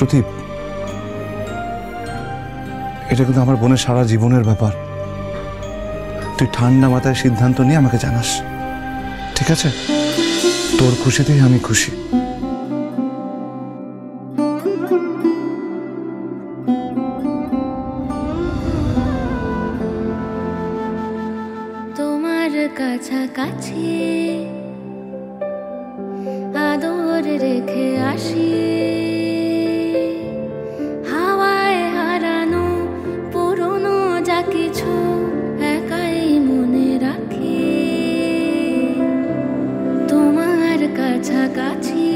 শ্রুতি, এটা কিন্তু আমার বোনের সারা জীবনের ব্যাপার। তুই ঠান্ডা মাথায় সিদ্ধান্ত নিয়ে আমাকে জানাস, ঠিক আছে? তোর খুশিতেই আমি খুশি। তোমার কাছাকাছি আদর রেখে আসি, হাওয়ায় হারানো পুরনো যা কিছু একাই মনে রাখি। তোমার কাছাকাছি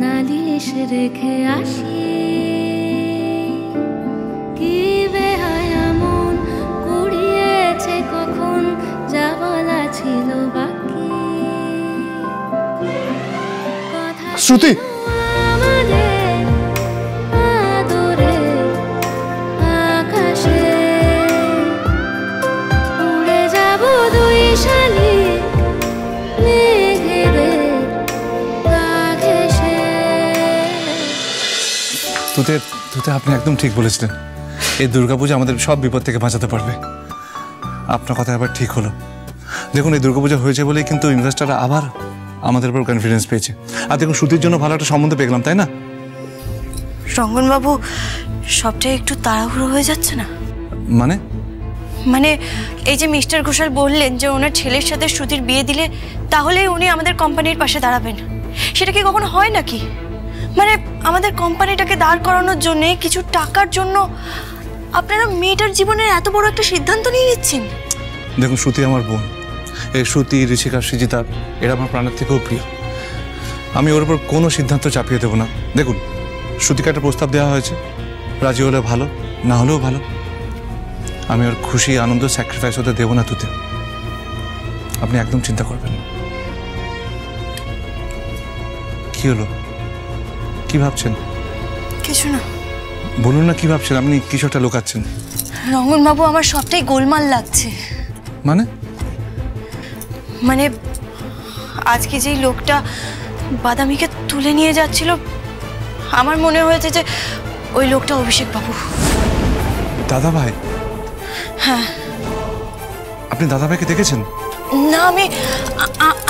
নালিশ রেখে আসি, কি বেহায়া মন কুড়িয়েছে কখন যা বলা ছিল বাকি। শ্রুতি, আমাদের আদরে আকাশে উড়ে যাব দুই শালিক মেঘেদের গা ঘেঁষে। তুতে আপনি একদম ঠিক বলেছিলেন। এই দুর্গাপূজা আমাদের সব বিপদ থেকে বাঁচাতে পারবে। আপনার কথা আবার ঠিক হলো। দেখুন, এই দুর্গাপূজা হয়েছে বলেই কিন্তু ইনভেস্টাররা আবার আমাদের উপর কনফিডেন্স পেয়েছে। আর দেখুন, শ্রুতির জন্য ভালো একটা সম্বন্ধ পেয়ে গেলাম, তাই না? রঙ্গনবাবু, সবটাই একটু তাড়াহুড়ো হয়ে যাচ্ছে না? মানে এই যে মিস্টার ঘোষাল বললেন যে ওনার ছেলের সাথে শ্রুতির বিয়ে দিলে তাহলে উনি আমাদের কোম্পানির পাশে দাঁড়াবেন, সেটা কি কখনো হয় নাকি? মানে আমাদের কোম্পানিটাকে দাঁড় করানোর জন্য কিছু টাকার জন্য আপনারা মেয়েটার জীবনের এত বড় একটা সিদ্ধান্ত নিয়ে নিচ্ছেন? দেখুন, শ্রুতি আমার বোন। এই শ্রুতি, ঋষিকা, সৃজিতা এরা আমার প্রাণের থেকেও প্রিয়। আমি ওর উপর কোনো সিদ্ধান্ত চাপিয়ে দেবো না। দেখুন, শ্রুতিকে একটা প্রস্তাব দেওয়া হয়েছে, রাজি হলে ভালো, না হলেও ভালো। আমি ওর খুশি আনন্দ স্যাক্রিফাইস হতে দেবো না তুতে। আপনি একদম চিন্তা করবেন না। কি হলো, কি ভাবছেন? কিছু না। বলুন না কি ভাবছেন। আপনি কিছু একটা লুকাচ্ছেন। রঙ্গনবাবু, আমার সবটাই গোলমাল লাগছে। মানে আজকে যেই লোকটা বাদামিকে তুলে নিয়ে যাচ্ছিল, আমার মনে হয়েছে যে ওই লোকটা অভিষেক বাবু। দাদা ভাই? হ্যাঁ। আপনি দাদা ভাইকে দেখেছেন? না,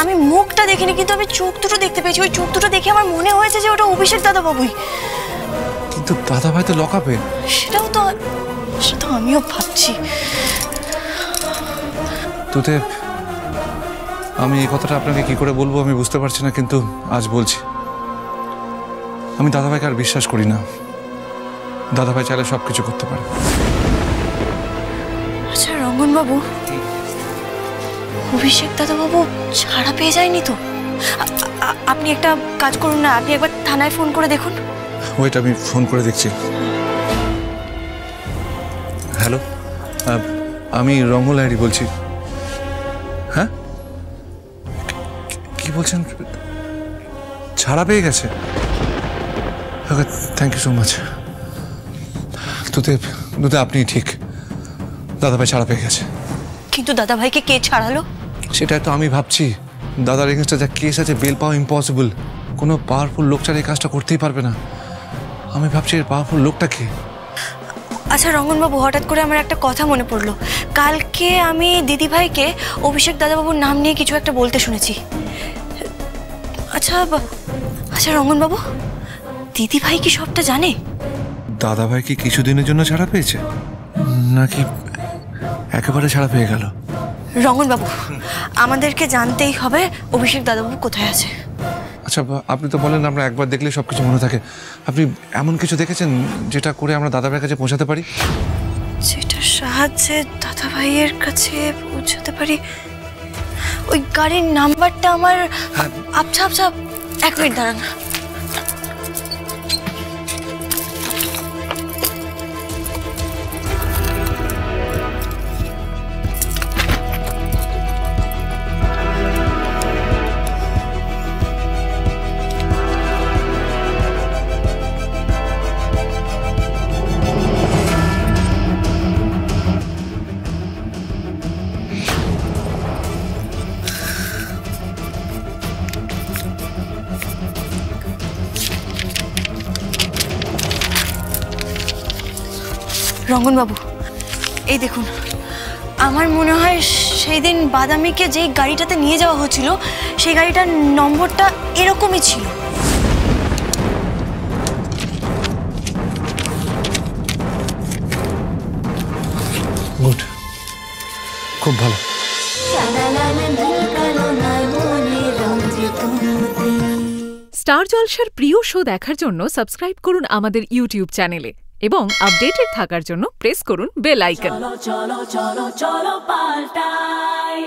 আমি মুখটা দেখিনি, কিন্তু আমি চোখ দুটো দেখতে পেয়েছি। ওই চোখ দুটো দেখে আমার মনে হয়েছে যে ওটা অভিষেক দাদা বাবুই। কিন্তু দাদা ভাই তো লকআপে। সেটা আমিও ভাবছি। তুতে, আমি এই কথাটা আপনাকে কি করে বলবো আমি বুঝতে পারছি না, কিন্তু আজ বলছি। আমি দাদাভাইকে আর বিশ্বাস করি না। দাদাভাই চাইলে সব কিছু করতে পারে। আচ্ছা রঙ্গনবাবু, অভিষেক দাদাবাবু ছাড়া পেয়ে যায়নি তো? আপনি একটা কাজ করুন না, আপনি একবার থানায় ফোন করে দেখুন। ওয়েট, আমি ফোন করে দেখছি। হ্যালো, আমি রঙ্গন লাহিড়ী বলছি। হ্যাঁ, কি বলছেন? ছাড়া পেয়ে গেছে? ওকে, থ্যাংক ইউ সো মাচ। তুতে আপনি ঠিক, দাদাভাই ছাড়া পেয়ে গেছে। কিন্তু দাদাভাইকে কে ছাড়ালো? সেটাই তো আমি ভাবছি। দাদার এগেন্স্টে যা কেস আছে, বেল পাওয়া ইম্পসিবল। কোনো পাওয়ারফুল লোক ছাড়া এই কাজটা করতেই পারবে না। আমি ভাবছি এর পাওয়ারফুল লোকটা কে। আচ্ছা রঙ্গনবাবু, হঠাৎ করে আমার একটা কথা মনে পড়লো। কালকে আমি দিদিভাইকে অভিষেক দাদাবাবুর নাম নিয়ে কিছু একটা বলতে শুনেছি। আচ্ছা রঙ্গনবাবু, দিদিভাই কি সবটা জানে? দাদাভাই কি কিছুদিনের জন্য ছাড়া পেয়েছে, নাকি একেবারে ছাড়া পেয়ে গেল? রঙ্গনবাবু, আমাদেরকে জানতেই হবে অভিষেক দাদাবাবু কোথায় আছে। আচ্ছা, আপনি তো বলেন আমরা একবার দেখলে সবকিছু মনে থাকে। আপনি এমন কিছু দেখেছেন যেটা করে আমরা দাদাভাইয়ের কাছে পৌঁছাতে পারি? যেটার সাহায্যে দাদাভাইয়ের কাছে পৌঁছাতে পারি? ওই গাড়ির নাম্বারটা আমার। আচ্ছা, এক মিনিট দাঁড়ান। রঙ্গনবাবু, এই দেখুন, আমার মনে হয় সেই দিন বাদামিকে যেই গাড়িটাতে নিয়ে যাওয়া হচ্ছিল সেই গাড়িটার নম্বরটা এরকমই ছিল। গুড, খুব ভালো। স্টার জলসার প্রিয় শো দেখার জন্য সাবস্ক্রাইব করুন আমাদের ইউটিউব চ্যানেলে এবং আপডেটেড থাকার জন্য প্রেস করুন বেল আইকন। চলো চলো চলো চলো পাল্টাই।